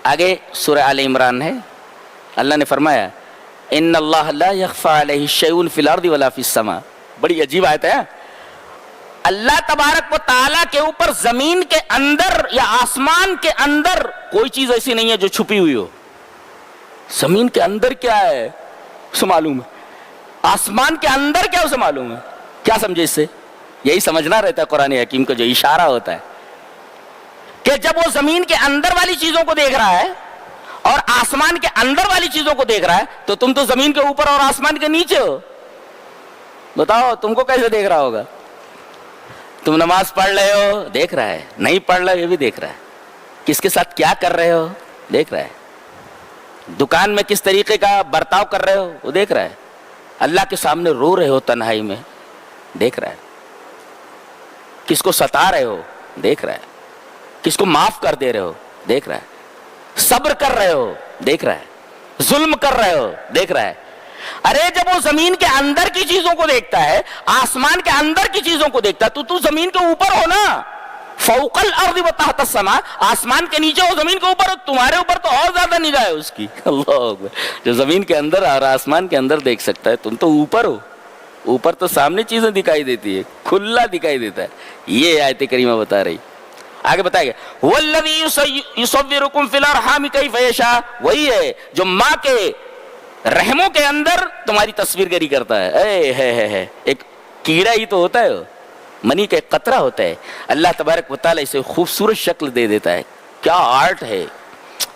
آگے سورہ آل عمران ہے، اللہ نے فرمایا ان اللہ لا یخفی علیہ شیء فی الارض ولا فی السماء. بڑی عجیب آیت ہے. اللہ تبارک و تعالیٰ کے اوپر زمین کے اندر یا آسمان کے اندر کوئی چیز ایسی نہیں ہے جو چھپی ہوئی ہو. زمین کے اندر کیا ہے اسے معلوم ہے، آسمان کے اندر کیا اسے معلوم ہے. کیا سمجھے اس سے؟ یہی سمجھنا رہتا ہے قرآن حکیم کا جو اشارہ ہوتا ہے کہ جب وہ زمین کے اندر والی چیزوں کو دیکھ رہا ہے اور آسمان کے اندر والی چیزوں کو دیکھ رہا ہے تو تم تو زمین کے اوپر اور آسمان کے نیچے ہو. بتاؤ تم کو کیسے دیکھ رہا ہوگا؟ تم نماز پڑھ رہے ہو دیکھ رہا ہے، نہیں پڑھ رہے ہو یہ بھی دیکھ رہا ہے، کس کے ساتھ کیا کر رہے ہو دیکھ رہا ہے، دکان میں کس طریقے کا برتاؤ کر رہے ہو وہ دیکھ رہا ہے، اللہ کے سامنے رو رہے ہو تنہائی میں دیکھ رہا ہے، کس کو ستا رہے ہو دیکھ رہا ہے، کس کو معاف کر دے رہے ہو دیکھ رہا ہے، صبر کر رہے ہو دیکھ رہا ہے، ظلم کر رہے ہو دیکھ رہا ہے. ارے جب وہ زمین کے اندر کی چیزوں کو دیکھتا ہے، آسمان کے اندر کی چیزوں کو دیکھتا ہے تو زمین کے اوپر ہو نا، فوق الارض و تحت السماء، آسمان کے نیچے ہو زمین کے اوپر ہو، تمہارے اوپر تو اور زیادہ نگاہ ہے اس کی. اللہ اکبر. جو زمین کے اندر اور آسمان کے اندر دیکھ سکتا ہے تم تو اوپر ہو، اوپر تو سامنے چیزیں دکھائی دیتی ہے، کھلا دکھائی دیتا ہے. یہ آیت کریمہ بتا رہی. آگے بتائے گا والذی یصورکم فی الارحام کیف یشاء، وہی ہے جو ماں کے رحموں کے اندر تمہاری تصویر گری کرتا ہے. ایک کیڑا ہی تو ہوتا ہے، منی کا ایک قطرہ ہوتا ہے، اللہ تبارک و تعالیٰ اسے خوبصورت شکل دے دیتا ہے. کیا آرٹ ہے،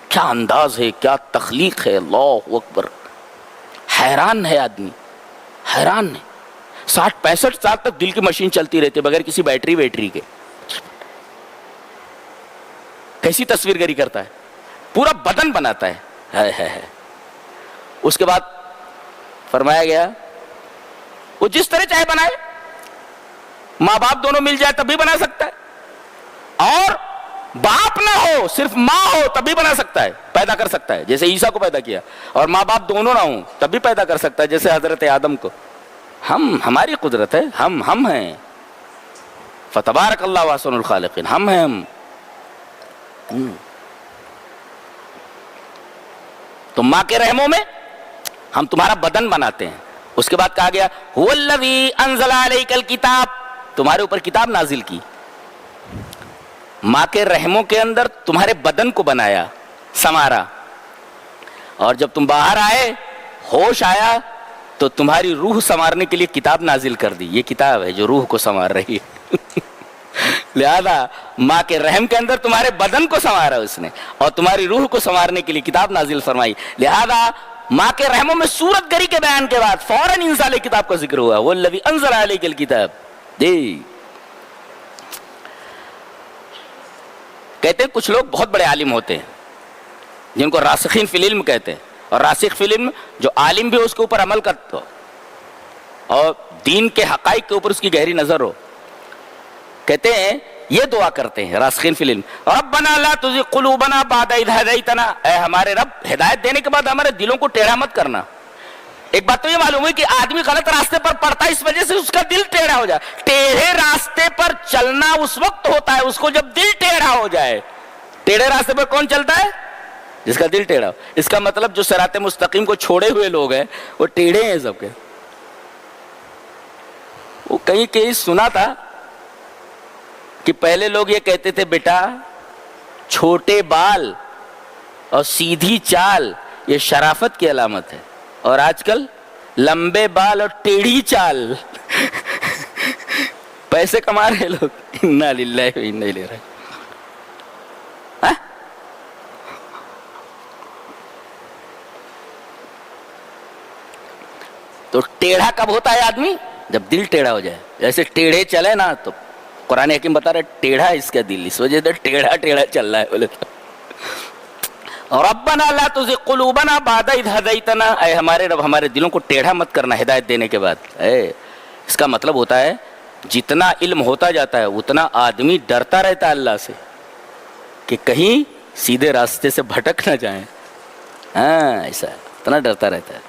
کیا انداز ہے، کیا تخلیق ہے. اللہ اکبر. حیران ہے آدمی، حیران ہے. 60-65 سال تک دل کی مشین چلتی رہتی ہے بغیر کسی بیٹری کے. کیسی تصویر گری کرتا ہے، پورا بدن بناتا ہے. اس کے بعد فرمایا گیا وہ جس طرح چاہے بنائے، ماں باپ دونوں مل جائے تب بھی بنا سکتا ہے، اور باپ نہ ہو صرف ماں ہو تب بھی بنا سکتا ہے، پیدا کر سکتا ہے جیسے عیسیٰ کو پیدا کیا، اور ماں باپ دونوں نہ ہوں تب بھی پیدا کر سکتا ہے جیسے حضرت آدم کو. ہماری قدرت ہے، ہم ہیں. فتبارک اللہ احسن الخالقین. ہم ہیں. تو ماں کے رحموں میں ہم تمہارا بدن بناتے ہیں. اس کے بعد کہا گیا هو الذی انزل علیک الکتاب، تمہارے اوپر کتاب نازل کی. ماں کے رحموں کے اندر تمہارے بدن کو بنایا، سنوارا، اور جب تم باہر آئے، ہوش آیا، تو تمہاری روح سنوارنے کے لیے کتاب نازل کر دی. یہ کتاب ہے جو روح کو سنوار رہی ہے. لہذا ماں کے رحم کے اندر تمہارے بدن کو سنوارا اس نے، اور تمہاری روح کو سنوارنے کے لیے کتاب نازل فرمائی. لہذا ماں کے رحموں میں سورت گری کے بیان کے بعد فوراً انزال کتاب کا ذکر ہوا. والذی انزل علیک الکتاب. کہتے ہیں کچھ لوگ بہت بڑے عالم ہوتے ہیں جن کو راسخین فی العلم کہتے ہیں، اور راسخ فی العلم جو عالم بھی ہو اس کے اوپر عمل کرتا ہو اور دین کے حقائق کے اوپر اس کی گہری نظر ہو. کہتے ہیں یہ دعا کرتے ہیں راسخین فی العلم، ربنا لا تزغ قلوبنا بعد اذ ہدیتنا، اے ہمارے رب ہدایت دینے کے بعد ہمارے دلوں کو ٹیڑھا مت کرنا. ایک بات تو یہ معلوم ہے کہ آدمی غلط راستے پر پڑتا ہے اس وجہ سے اس کا دل ٹیڑھا ہو جائے. ٹیڑھے راستے پر چلنا اس وقت ہوتا ہے اس کو جب دل ٹیڑھا ہو جائے. ٹیڑھے راستے پر کون چلتا ہے؟ جس کا دل ٹیڑھا ہو. اس کا مطلب جو صراط مستقیم کو چھوڑے ہوئے لوگ ہیں وہ ٹیڑھے ہیں سب کے. وہ کہیں سنا تھا کہ پہلے لوگ یہ کہتے تھے بیٹا چھوٹے بال اور سیدھی چال یہ شرافت کی علامت ہے، اور آج کل لمبے بال اور ٹیڑھی چال پیسے کما رہے لوگ. انا للہ و انا الیہ راجعون. تو ٹیڑھا کب ہوتا ہے آدمی؟ جب دل ٹیڑھا ہو جائے. جیسے ٹیڑھے چلے نا تو قرآن حکیم بتا رہے ٹیڑھا اس کا دل، اس وجہ سے ٹیڑھا چل رہا ہے. بولے ربنا لا تزغ قلوبنا بعد اذ ہدیتنا، اے ہمارے رب ہمارے دلوں کو ٹیڑھا مت کرنا ہدایت دینے کے بعد. اس کا مطلب ہوتا ہے جتنا علم ہوتا جاتا ہے اتنا آدمی ڈرتا رہتا ہے اللہ سے کہ کہیں سیدھے راستے سے بھٹک نہ جائیں. ایسا اتنا ڈرتا رہتا ہے.